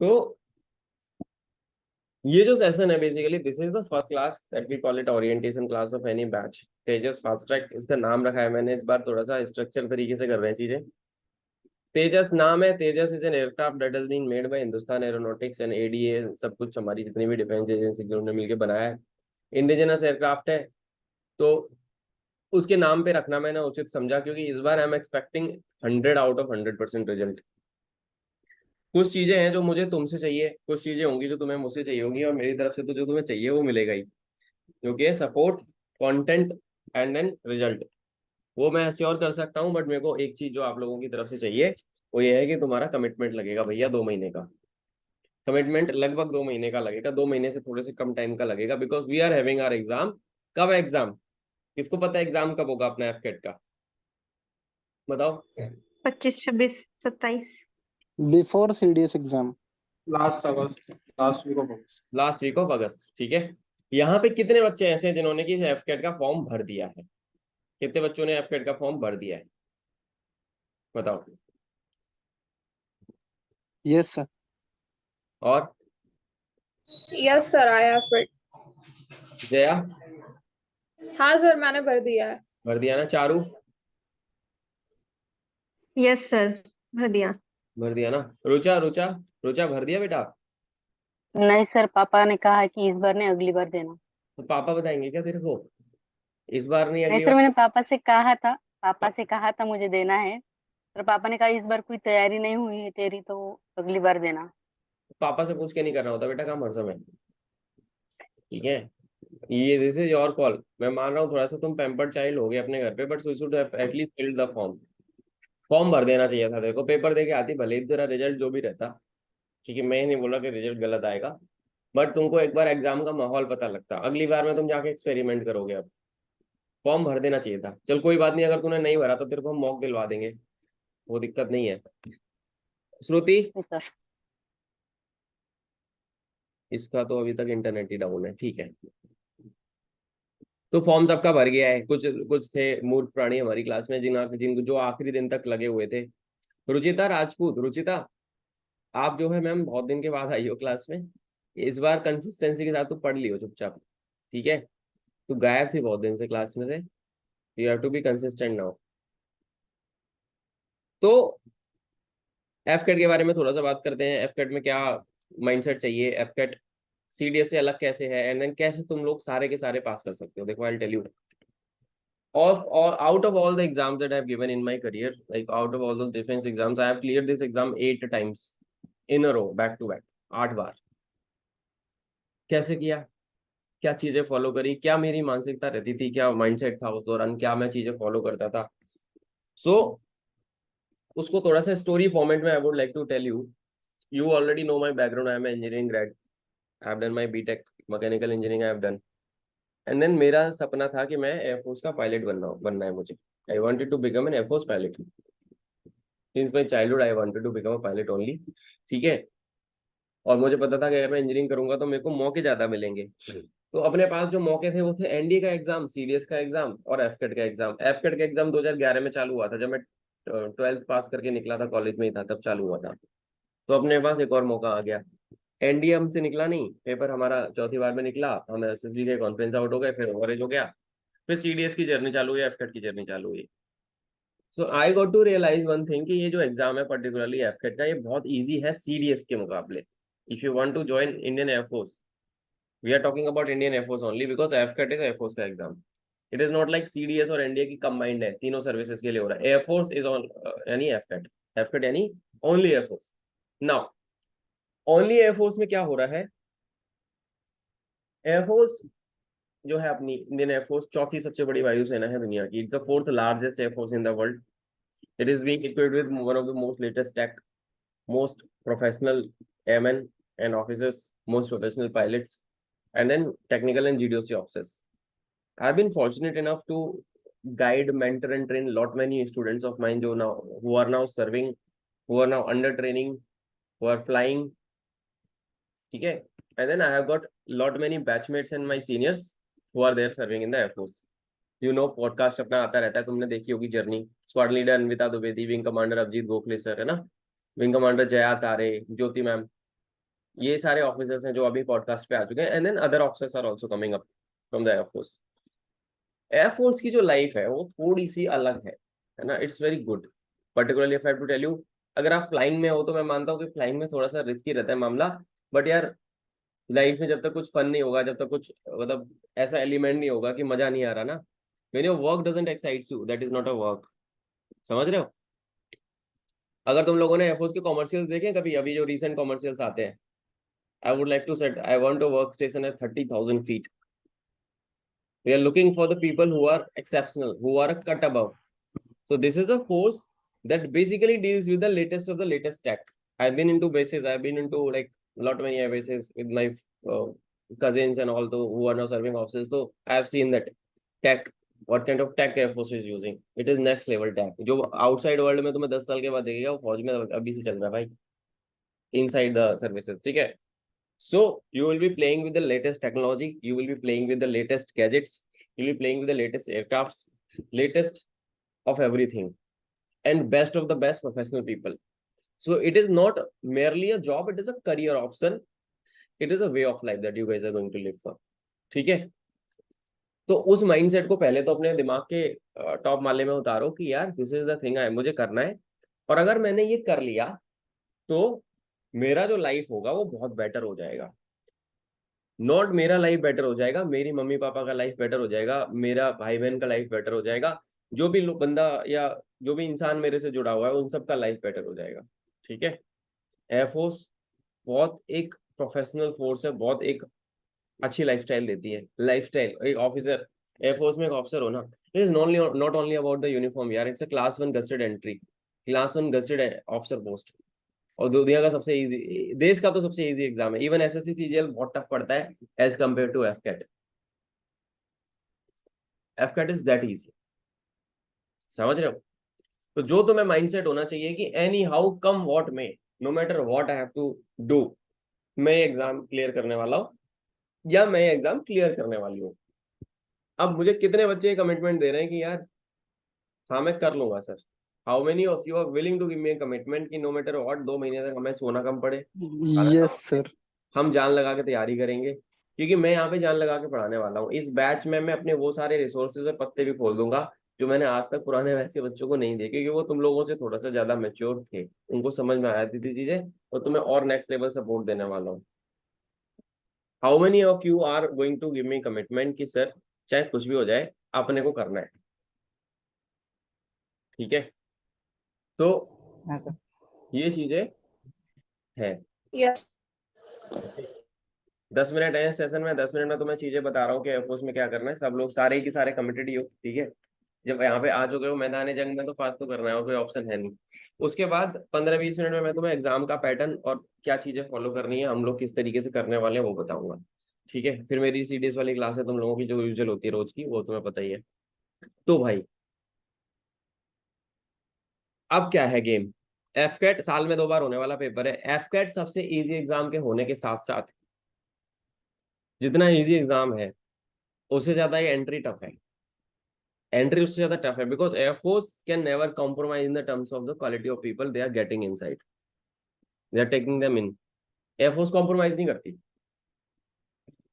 तो ये जो सेशन है basically this is the first class that we call it orientation class of any batch. Tejas fast track इसका नाम रखा है मैंने, इस बार थोड़ा सा स्ट्रक्चर तरीके से कर रहे हैं चीजें। तेजस नाम है, Tejas is an aircraft that has been made by Hindustan Aeronautics and ADA, सब कुछ हमारी जितनी भी डिफेंस एजेंसी उन्होंने मिलकर बनाया है। इंडिजिनस एयरक्राफ्ट है, तो उसके नाम पे रखना मैंने उचित समझा, क्योंकि इस बार I am expecting 100 out of 100% result. कुछ चीजें हैं जो मुझे तुमसे चाहिए, कुछ चीजें होंगी जो तुम्हें मुझसे चाहिए होंगी, और मेरी तरफ से तो जो तुम्हें चाहिए वो मिलेगा ही, जो कि है support, content and then result. वो मैं ऐसे और कर सकता हूँ, बट मेरे को एक चीज जो आप लोगों की तरफ से चाहिए वो ये है कि तुम्हारा कमिटमेंट लगेगा भैया, 2 महीने का कमिटमेंट, लगभग 2 महीने का लगेगा, 2 महीने से थोड़े से कम टाइम का लगेगा, because we are having our exam. कब है एग्जाम? किसको पता है एग्जाम कब होगा अपना एफकेट का? बताओ। 25, 26, 27। Before CDS exam. Last August, last week of August. Last week of August, ठीक है। यहाँ पे कितने बच्चे ऐसे हैं जिन्होंने कि एफकेट का फॉर्म भर दिया है? कितने बच्चों ने एफकेट का फॉर्म भर दिया है? बताओ। Yes sir. और yes sir, I have filled. Jaya? हाँ सर, मैंने भर दिया है। भर दिया ना? चारू? यस सर, भर दिया। भर दिया ना? रुचा? रुचा? रुचा भर दिया बेटा? नहीं सर, पापा ने कहा है कि इस बार नहीं अगली बार देना। तो पापा बताएंगे क्या तेरे को? इस बार नहीं नहीं अगली सर, बार? मैंने पापा से कहा था मुझे देना है। पर पापा ने कहा इस बार कोई तैयारी नहीं हुई है तेरी, तो अगली बार देना। पापा से पूछ के नहीं करना होता बेटा काम हर समय, ठीक है। ये दिस इज योर कॉल। मैं मान रहा हूँ थोड़ा सा तुम पैम्पर्ड चाइल्ड हो गए अपने घर पे, but you should have at least filled the form. Form भर देना चाहिए था देखो, पेपर दे के आती भले ही तेरा रिजल्ट जो भी रहता, ठीक है, मैं ही नहीं बोला कि रिजल्ट गलत आएगा, बट तुमको एक बार एग्जाम का माहौल पता लगता, अगली बार में तुम जाके एक्सपेरिमेंट करोगे। अब फॉर्म भर देना चाहिए था। चल कोई बात नहीं, अगर तूने नहीं भरा तो तेरे को हम मॉक दिलवा देंगे, वो दिक्कत नहीं है। श्रुति? नहीं सर। इसका तो अभी तक इंटरनेट ही डाउन है, ठीक है। तो फॉर्म सबका भर गया है। कुछ कुछ थे मूर्ख प्राणी हमारी क्लास में जिनको जो आखिरी दिन तक लगे हुए थे। रुचिता राजपूत, रुचिता आप जो है मैम बहुत दिन के बाद आई हो क्लास में, इस बार कंसिस्टेंसी के साथ तो पढ़ लियो चुपचाप, ठीक है। तू गायब थी बहुत दिन से क्लास में से, you have to be consistent now. तो एफकेट के बारे में थोड़ा सा बात करते हैं। एफकेट में क्या माइंडसेट चाहिए, एफकेट सीडीएस से अलग कैसे है, एंड देन कैसे तुम लोग सारे के सारे पास कर सकते हो। देखो I will tell you, out of all the exams that I have given in my career, like out of all those defense exams, I have cleared this exam 8 times in a row, back to back, 8 बार। कैसे किया? क्या चीजें follow करी, क्या मेरी मानसिकता रहती थी, क्या माइंडसेट था उस दौरान, क्या मैं चीजें फॉलो करता था। सो उसको थोड़ा सा स्टोरी फॉर्मेट में I would like to tell you. You already know my background, I am engineering grad, I have done my BTech mechanical engineering I have done. And then मेरा सपना था कि मैं एयरफोर्स का पायलट बनना है मुझे। I wanted to become an air force pilot. Since my childhood I wanted to become a pilot only, ठीक है। और मुझे पता था कि अगर मैं इंजीनियरिंग करूंगा तो मेरे को मौके ज्यादा मिलेंगे। तो अपने पास जो मौके थे वो थे एनडीए का एग्जाम, सीडीएस का एग्जाम और एफकेट का एग्जाम। एफकेट का एग्जाम 2011 में चालू हुआ था, जब मैं 12th पास करके निकला था, कॉलेज में ही था तब चालू हुआ था। तो अपने पास एक और मौका आ गया। एनडीए हमसे निकला नहीं, पेपर हमारा चौथी बार में निकला, हम एसएसबी के कॉन्फ्रेंस आउट हो गए, फिर ओवरेज हो गया, फिर सीडीएस की जर्नी चालू हुई, एफकेट की जर्नी चालू हुई। So I got to realise one thing कि ये जो एग्जाम है पर्टिकुलरली एफकेट का, ये बहुत इजी है सीडीएस के मुकाबले। If you want to join Indian air force, we are talking about Indian air force only, because AFCAT is air force का exam. It is not like CDS और एनडीए की कंबाइंड है, तीनों सर्विसेज के लिए हो रहा है। एयरफोर्स इज ऑन यानी एफकेट, एफकेट यानी only air force. Now only air force में क्या हो रहा है, एयरफोर्स जो है अपनी इंडियन एयरफोर्स चौथी सबसे बड़ी वायुसेना है दुनिया की। It's the fourth largest air force in the world. It is being equipped with one of the most latest tech, most professional airmen and officers, most professional pilots, and then technical and GDOC officers. I've been fortunate enough to guide, mentor, and train lot many students of mine who are now serving, who are now under training, who are flying. ठीक है? And then I have got lot many batchmates and my seniors who are there serving in the Air Force. You know, podcast अपना आता रहता है, तुमने देखी होगी journey. Squad leader Anvita Dwivedi, wing commander Abhijeet Gokhale sir, है ना, विंग कमांडर जया तारे, ज्योति मैम, ये सारे ऑफिसर्स हैं जो अभी पॉडकास्ट पे आ चुके हैं, and then other officers are also coming up from the air force. Air force की जो लाइफ है वो थोड़ी सी अलग है ना, it's very good. Particularly if I to tell you, अगर आप फ्लाइंग में हो तो मैं मानता हूँ कि फ्लाइंग में थोड़ा सा रिस्की रहता है मामला, बट यार लाइफ में जब तक कुछ फन नहीं होगा, जब तक कुछ मतलब ऐसा एलिमेंट नहीं होगा कि मजा नहीं आ रहा ना, when your work doesn't excites you, that is not a work. समझ रहे हो? अगर तुम लोगों ने एयरफोर्स के कॉमर्शियल्स देखे कभी, अभी जो रिसेंट कॉमर्शियल्स आते हैं, I would like to set I want to work station at 30,000 feet. We are looking for the people who are exceptional, who are a cut above. So this is a force that basically deals with the latest of the latest tech. I've been into bases, I've been into like lot many air bases with my uh, cousins and all who are now serving officers. So I have seen that tech, what kind of tech Air Force is using. It is next level tech. जो outside world में तुम्हें 10 साल के बाद देखेगा, वो फौज में अभी से चल रहा है भाई, inside the services, ठीक है? So you will be playing with the latest technology, you will be playing with the latest gadgets, you will be playing with the latest aircrafts, latest of everything, and best of the best professional people. So it is not merely a job, it is a career option, it is a way of life that you guys are going to live for. ठीक है? तो उस mindset को पहले तो अपने दिमाग के टॉप माले में उतारो कि यार दिस इज द थिंग मुझे करना है, और अगर मैंने ये कर लिया तो मेरा जो लाइफ होगा वो बहुत बेटर हो जाएगा। नॉट मेरा लाइफ बेटर हो जाएगा, मेरी मम्मी पापा का लाइफ बेटर हो जाएगा, मेरा भाई बहन का लाइफ बेटर हो जाएगा, जो भी बंदा या जो भी इंसान मेरे से जुड़ा हुआ है उन सबका लाइफ बेटर हो जाएगा। ठीक है? एयरफोर्स बहुत एक प्रोफेशनल फोर्स है, बहुत एक अच्छी लाइफस्टाइल देती है। लाइफस्टाइल एक ऑफिसर, एयरफोर्स में एक ऑफिसर हो ना, it is not only about the uniform यार, it's a class 1 gazetted entry, class 1 gazetted officer post, और दुनिया का सबसे इजी, देश का तो सबसे इजी एग्जाम है। इवन एसएससी सीजीएल बहुत टफ पड़ता है as compare to AFCAT. AFCAT is that easy. समझ रहे हो? तो जो तुम्हें माइंडसेट होना चाहिए कि एनी हाउ कम व्हाट में, no matter what I have to do, मैं एग्जाम क्लियर करने वाला हूँ या मैं एग्जाम क्लियर करने वाली हूँ। अब मुझे कितने बच्चे कमिटमेंट दे रहे हैं कि यार हाँ मैं कर लूंगा sir? How many of you are willing to give me commitment कि नो मैटर व्हाट 2 महीने तक हमें सोना कम पड़े, खाना कम Yes, पड़े, sir. हम जान लगा के तैयारी करेंगे, क्योंकि मैं यहाँ पे जान लगा के पढ़ाने वाला हूँ। इस बैच में मैं अपने वो सारे रिसोर्सेज और पत्ते भी खोल दूंगा जो मैंने आज तक पुराने बैच के बच्चों को नहीं दिए, क्योंकि वो तुम लोगों से थोड़ा सा ज्यादा मेच्योर थे, उनको समझ में आती थी चीजें, और तुम्हें और नेक्स्ट लेवल सपोर्ट देने वाला हूँ। How many of you are going to give me commitment कि सर चाहे कुछ भी हो जाए अपने को करना है? ठीक है? तो हाँ सर। ये चीजें हैं। Yes. 10 मिनट है सेशन में, 10 मिनट में तुम्हें चीजें बता रहा हूँ कि एयरफोर्स में क्या करना है। सब लोग सारे की सारे कमिटेड ही हो, ठीक है? जब यहाँ पे आ चुके हो मैदान जंग में तो पास तो करना है, और कोई ऑप्शन है नहीं। उसके बाद 15-20 मिनट में मैं तुम्हें एग्जाम का पैटर्न और क्या चीजें फॉलो करनी है, हम लोग किस तरीके से करने वाले हैं वो बताऊंगा। ठीक है? फिर मेरी सीडीएस वाली क्लास है तुम लोगों की जो यूजुअल होती है रोज की, वो तुम्हें पता ही है। तो भाई अब क्या है गेम? एफकेट साल में 2 बार होने वाला पेपर है। एफकेट सबसे इजी एग्जाम के होने के साथ साथ जितना इजी एग्जाम है उससे ज्यादा ये एंट्री टफ है। एंट्री उससे ज्यादा टफ है because air force can never compromise in the terms of the quality of people they are getting inside, they are taking them in. Air force compromise नहीं करती।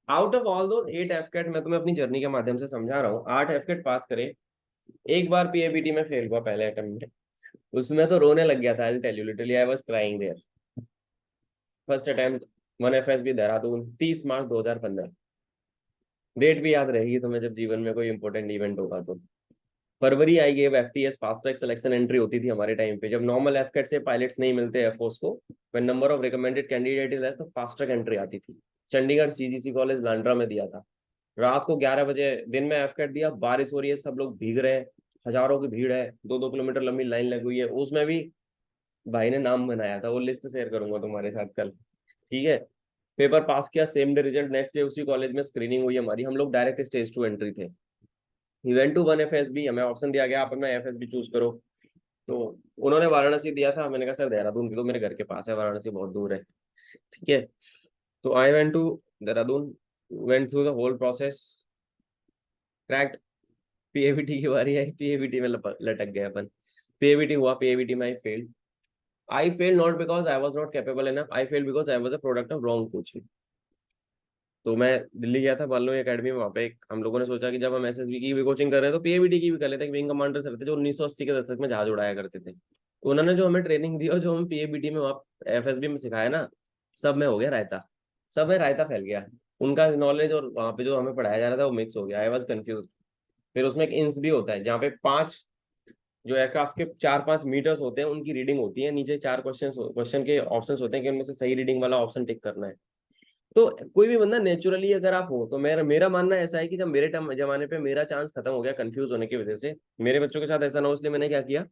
आउट ऑफ ऑल दो 8 एफकेट, मैं तुम्हें अपनी जर्नी के माध्यम से समझा रहा हूँ, 8 एफकेट पास करे, एक बार पीएबीटी में फेल हुआ पहले अटेम्प्ट में, उसमें तो रोने लग गया था। I tell you literally I was crying there. First attempt 1 FSB Dehradun, 30 March 2015। Date भी याद रहेगी तुम्हें जब जीवन में कोई इंपॉर्टेंट इवेंट होगा तो। February I gave FTS, fast track selection entry होती थी हमारे टाइम पे, जब नॉर्मल एफकेट से पायलट्स नहीं मिलते एयरफोर्स को, when number of recommended candidate is less, तो फास्ट ट्रैक एंट्री आती थी। चंडीगढ़ सीजीसी कॉलेज लांड्रा में दिया था, रात को 11 बजे, दिन में एफकेट दिया, बारिश हो रही है, सब लोग भीग रहे हैं, हजारों की भीड़ है, 2-2 किलोमीटर लंबी लाइन लगी हुई है, उसमें भी भाई ने नाम बनाया था, वो लिस्ट शेयर करूंगा तुम्हारे साथ कल। ठीक है? पेपर पास किया, same day result, next day उसी कॉलेज में स्क्रीनिंग हुई हमारी, हम लोग डायरेक्ट स्टेज 2 एंट्री थे। इवेंट टू 1 एफएसबी, हमें ऑप्शन दिया गया आप अपना एफएसबी चूज करो, तो उन्होंने वाराणसी दिया था, मैंने कहा सर देहरादून दे दो, मेरे घर के पास है, वाराणसी बहुत दूर है। ठीक है? तो I went to Dehradun, went through the whole process, cracked. PABT की बारी आई, पीएबीटी में लटक गए अपन। पीएबीटी हुआ, पीएबीटी में I failed. I failed not because I was not capable enough. I failed because I was a product of wrong coaching. तो मैं दिल्ली गया था बल्लो एकेडमी में, वहाँ पे हम लोगों ने सोचा कि जब हम एसएसबी की भी कोचिंग कर रहे हैं तो पीएबीटी की भी कर लेते हैं। विंग कमांडर्स रहते जो 1980 के दशक में जहाज उड़ाया करते थे, उन्होंने जो हमें ट्रेनिंग दी और जो हम पीएबीटी में वहाँ एफएसबी में सिखाया ना, सब में हो गया रायता, सब में रायता फैल गया। उनका नॉलेज और वहाँ पे जो हमें पढ़ाया जा रहा था वो मिक्स हो गया। I was confuse. फिर उसमें एक इंस भी होता है जहाँ पे 5 जो एयरक्राफ्ट के 4-5 मीटर्स होते हैं उनकी रीडिंग होती है, नीचे 4 क्वेश्चन के ऑप्शंस होते हैं कि उनमें से सही रीडिंग वाला ऑप्शन टिक करना है। तो कोई भी बंदा नेचुरली अगर आप हो तो मेरा मेरा मानना ऐसा है कि जब मेरे जमाने पे मेरा चांस खत्म हो गया कंफ्यूज होने की वजह से, मेरे बच्चों के साथ ऐसा ना हो, इसलिए मैंने क्या किया,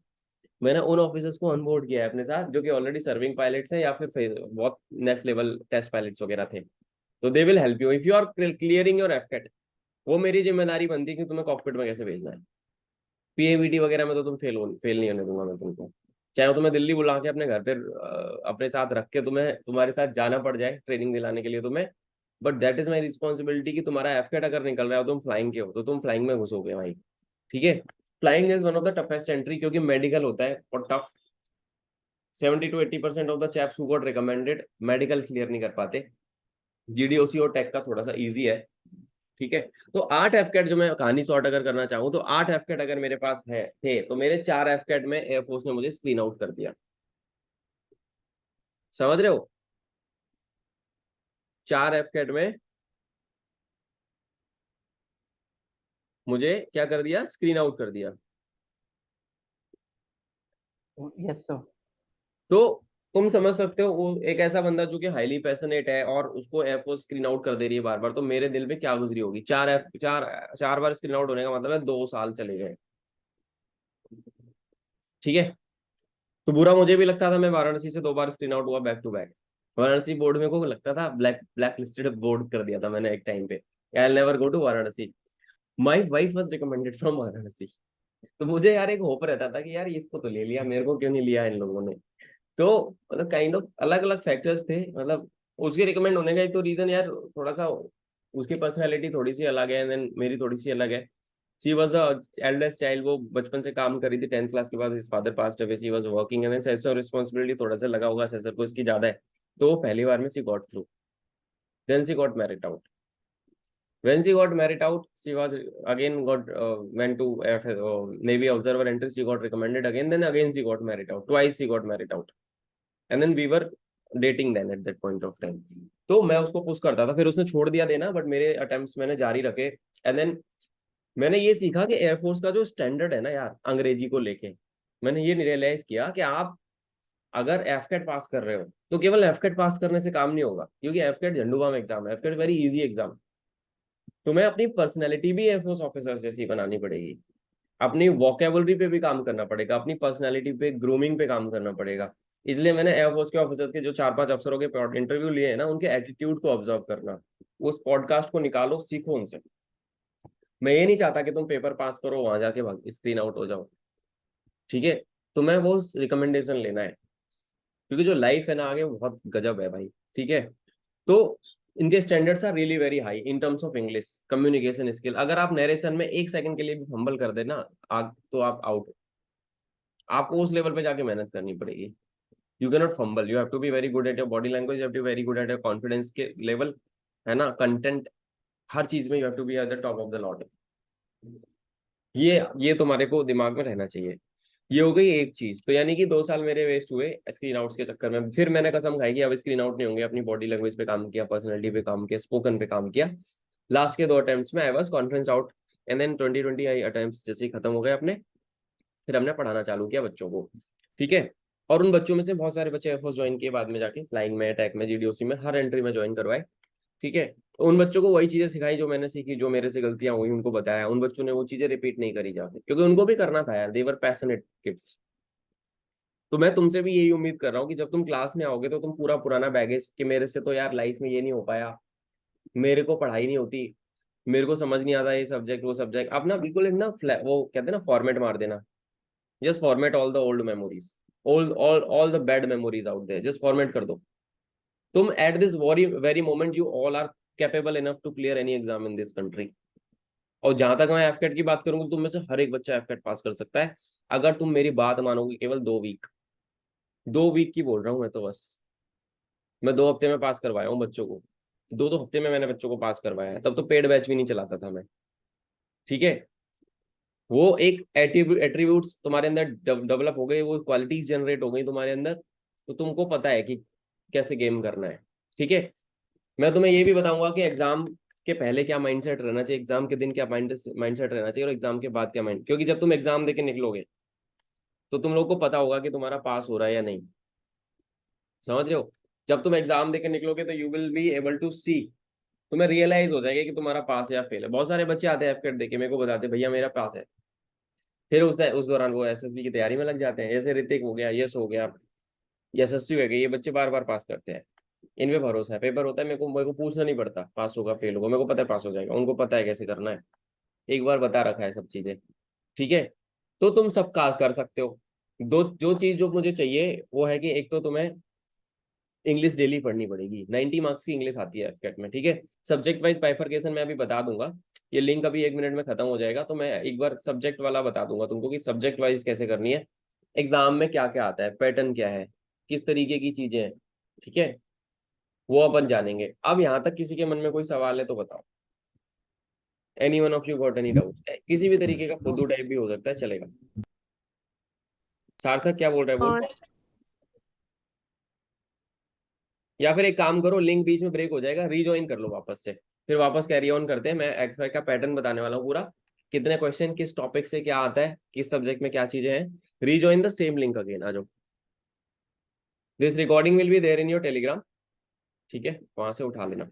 मैंने उन ऑफिसर्स को ऑनबोर्ड किया है अपने साथ जो कि ऑलरेडी सर्विंग पायलट्स हैं या फिर बहुत नेक्स्ट लेवल टेस्ट पायलट्स वगैरह थे। तो they will help you if you are clearing your AFCAT. वो मेरी जिम्मेदारी बनती है कि तुम्हें कॉकपिट में कैसे भेजना है। पीएवीटी वगैरह में तो तुम फेल नहीं होने दूंगा मैं तुमको, चाहे वो तुम्हें दिल्ली बुला के अपने घर पे अपने साथ रख के तुम्हें तुम्हारे साथ जाना पड़ जाए ट्रेनिंग दिलाने के लिए तुम्हें, but that is my responsibility कि तुम्हारा एफकेट अगर निकल रहा है और तुम फ्लाइंग के हो तो तुम फ्लाइंग में घुसोगे भाई। ठीक है, flying is one of the toughest entry क्योंकि मेडिकल होता है और tough. 70 to 80% of the chaps who got recommended medical clear नहीं कर पाते। जीडीओसी और टेक का थोड़ा सा इजी है। ठीक है, तो 8 एफकेट जो मैं कहानी सॉर्ट अगर करना चाहूँ तो 8 एफकेट अगर मेरे पास है थे तो मेरे 4 एफकेट में एयरफोर्स ने मुझे स्क्रीन आउट कर दिया। समझ रहे हो? 4 एफकेट में मुझे क्या कर दिया, स्क्रीन आउट कर दिया। Yes, sir. तो तुम समझ सकते हो वो एक ऐसा बंदा जो कि हाईली पैशनेट है और उसको एयरफोर्स स्क्रीन आउट कर दे रही है बार बार, तो मेरे दिल पे क्या गुजरी होगी। 4 बार स्क्रीन आउट होने का मतलब है 2 साल चले गए। ठीक है, तो बुरा मुझे भी लगता था। मैं वाराणसी से 2 बार स्क्रीन आउट हुआ back to back. Varanasi board में को लगता था ब्लैक लिस्टेड बोर्ड कर दिया था मैंने एक टाइम पे, I will never go to Varanasi. My wife was recommended from Varanasi. तो मुझे यार एक होप रहता था कि यार इसको तो ले लिया, मेरे को क्यों नहीं लिया इन लोगों ने। तो मतलब काइंड ऑफ अलग अलग फैक्टर्स थे। मतलब उसके रिकमेंड होने का एक तो रीजन यार थोड़ा सा उसकी पर्सनैलिटी थोड़ी सी अलग है, देन मेरी थोड़ी सी अलग है। She was the eldest child, वो बचपन से काम कर रही थी। 10th क्लास के बाद his father passed away, she was working and sense of responsibility थोड़ा सा लगा होगा सेसर को इसकी ज्यादा है, तो वो पहली बार में she got through. Then she got married out. When she got married out, she was again got went to Navy observer entry. She got recommended again. Then again she got married out. Twice she got married out. And then we were dating then at that point of time. तो मैं उसको push करता था, फिर उसने छोड़ दिया देना, बट मेरे अटेम्प्ट्स मैंने जारी रखे। एंड देन मैंने ये सीखा कि एयरफोर्स का जो स्टैंडर्ड है ना यार अंग्रेजी को लेके, मैंने ये रियलाइज किया कि आप अगर एफकेट पास कर रहे हो तो केवल एफकेट पास करने से काम नहीं होगा, क्योंकि एफकेट झंडूबाम एग्जाम है, एफकेट वेरी इजी एग्जाम। तुम्हें अपनी पर्सनैलिटी भी एयरफोर्स ऑफिसर जैसी बनानी पड़ेगी, अपनी वोकेबलरी पे भी काम करना पड़ेगा, अपनी पर्सनैलिटी पे ग्रूमिंग पे काम करना पड़ेगा। इसलिए मैंने एयरफोर्स के ऑफिसर्स के जो 4-5 अफसरों के इंटरव्यू लिए हैं ना, उनके एटीट्यूड को ऑब्जर्व करना, उस पॉडकास्ट को निकालो, सीखो उनसे। मैं ये नहीं चाहता कि तुम पेपर पास करो वहां जाके भाग स्क्रीन आउट हो जाओ। ठीक है, तुम्हें वो रिकमेंडेशन लेना है, क्योंकि जो लाइफ है ना आगे वो बहुत गजब है भाई। ठीक है, तो इनके standards are really very high in terms of English communication skill. अगर आप नरेशन में 1 सेकंड के लिए भी फंबल कर देना तो आप आउट। आपको उस लेवल पे जाके मेहनत करनी पड़ेगी। You can not fumble, you have to be very good at your body language, you have to be very good at your confidence के लेवल, है ना, कंटेंट, हर चीज में you have to be at the top of the lot. ये तुम्हारे को दिमाग में रहना चाहिए। ये हो गई एक चीज, तो यानी कि 2 साल मेरे वेस्ट हुए स्क्रीन आउट्स के चक्कर में। फिर मैंने कसम खाई कि अब स्क्रीन आउट नहीं होंगे, अपनी बॉडी लैंग्वेज पे काम किया, पर्सनैलिटी पे काम किया, स्पोकन पे काम किया। लास्ट के 2 अटेम्प्ट्स में I was conference out. And then 2020 I attempts जैसे ही खत्म हो गए अपने, फिर हमने पढ़ाना चालू किया बच्चों को। ठीक है, और उन बच्चों में से बहुत सारे बच्चे एयरफोर्स ज्वाइन किए बाद में जाके, फ्लाइंग में, अटैक में, जीडीओसी में, हर एंट्री में ज्वाइन करवाए। ठीक है, तो उन बच्चों को वही चीजें सिखाई जो मैंने सीखी, जो मेरे से गलतियां हुई उनको बताया। उन बच्चों ने वो चीजें रिपीट नहीं करी जाके, क्योंकि उनको भी करना था यार, दे वर पैशनेट किड्स। तो मैं तुमसे भी यही उम्मीद कर रहा हूँ कि जब तुम क्लास में आओगे तो तुम पूरा पुराना बैगेज कि मेरे से तो यार लाइफ में ये नहीं हो पाया, मेरे को पढ़ाई नहीं होती, मेरे को समझ नहीं आता ये सब्जेक्ट वो सब्जेक्ट, अब ना बिल्कुल ना वो कहते हैं ना फॉर्मेट मार देना। Just format all the old memories, all the bad memories out there, just format कर दो। तुम at this very very moment you all are capable enough to clear any exam in this country. और जहां तक मैं एफकेट की बात करूंगा, तुम में से हर एक बच्चा एफकेट पास कर सकता है, अगर तुम मेरी बात मानोगे केवल 2 वीक। 2 वीक की बोल रहा हूँ मैं तो, बस मैं 2 हफ्ते में पास करवाया हूँ बच्चों को, 2 हफ्ते में मैंने बच्चों को पास करवाया है, तब तो पेड बैच भी नहीं चलाता था मैं, ठीक है। वो एक एट्रीब्यूट्स तुम्हारे अंदर डेवलप हो गए, वो क्वालिटीज जनरेट हो गई तुम्हारे अंदर, तो तुमको पता है कि कैसे गेम करना है, ठीक है। मैं तुम्हें ये भी बताऊंगा कि एग्जाम के पहले क्या माइंडसेट रहना चाहिए, एग्जाम के दिन क्या माइंडसेट रहना चाहिए, और एग्जाम के बाद क्या माइंड, क्योंकि जब तुम एग्जाम देके निकलोगे तो तुम लोग को पता होगा कि तुम्हारा पास हो रहा है या नहीं, समझ रहे हो। जब तुम एग्जाम देके निकलोगे तो you will be able to see, तुम्हें रियलाइज हो जाएगा कि तुम्हारा पास है या फेल है। बहुत सारे बच्चे आते हैं एफकेट देके मेरे को बताते हैं भैया मेरा पास है, फिर उस दौरान वो एसएसबी की तैयारी में लग जाते हैं, जैसे ऋतिक हो गया, यश हो गया, यशस्वी हो गया, ये बच्चे बार बार पास करते हैं, इन पे भरोसा है, पेपर होता है, मेरे को पूछना नहीं पड़ता पास होगा फेल होगा, मेरे को पता है पास हो जाएगा, उनको पता है कैसे करना है, एक बार बता रखा है सब चीजें, ठीक है। तो तुम सब का कर सकते हो। दो जो चीज जो मुझे चाहिए वो है कि एक तो तुम्हें इंग्लिश डेली पढ़नी पड़ेगी, 90 मार्क्स की इंग्लिश आती है एफकेट में, ठीक है। सब्जेक्ट वाइज बाइफरकेशन मैं अभी बता दूंगा, ये लिंक अभी 1 मिनट में खत्म हो जाएगा, तो मैं एक बार सब्जेक्ट वाला बता दूंगा तुमको कि सब्जेक्ट वाइज कैसे करनी है, एग्जाम में क्या क्या आता है, पैटर्न क्या है, किस तरीके की चीजें हैं, ठीक है, वो अपन जानेंगे। अब यहाँ तक किसी के मन में कोई सवाल है तो बताओ, any one of you got any doubt, किसी भी तरीके का फुद्दू टाइप भी हो सकता है, चलेगा। सार्थक क्या बोल रहा है बोल, और या फिर एक काम करो, लिंक बीच में ब्रेक हो जाएगा, रीजॉइन कर लो वापस से, फिर वापस कैरी ऑन करते हैं। मैं एक्स वाई का पैटर्न बताने वाला हूँ पूरा, कितने क्वेश्चन किस टॉपिक से क्या आता है, किस सब्जेक्ट में क्या चीजें हैं। Rejoin the same link again, आ जाओ। This recording will be there in your Telegram, ठीक है, वहां से उठा लेना।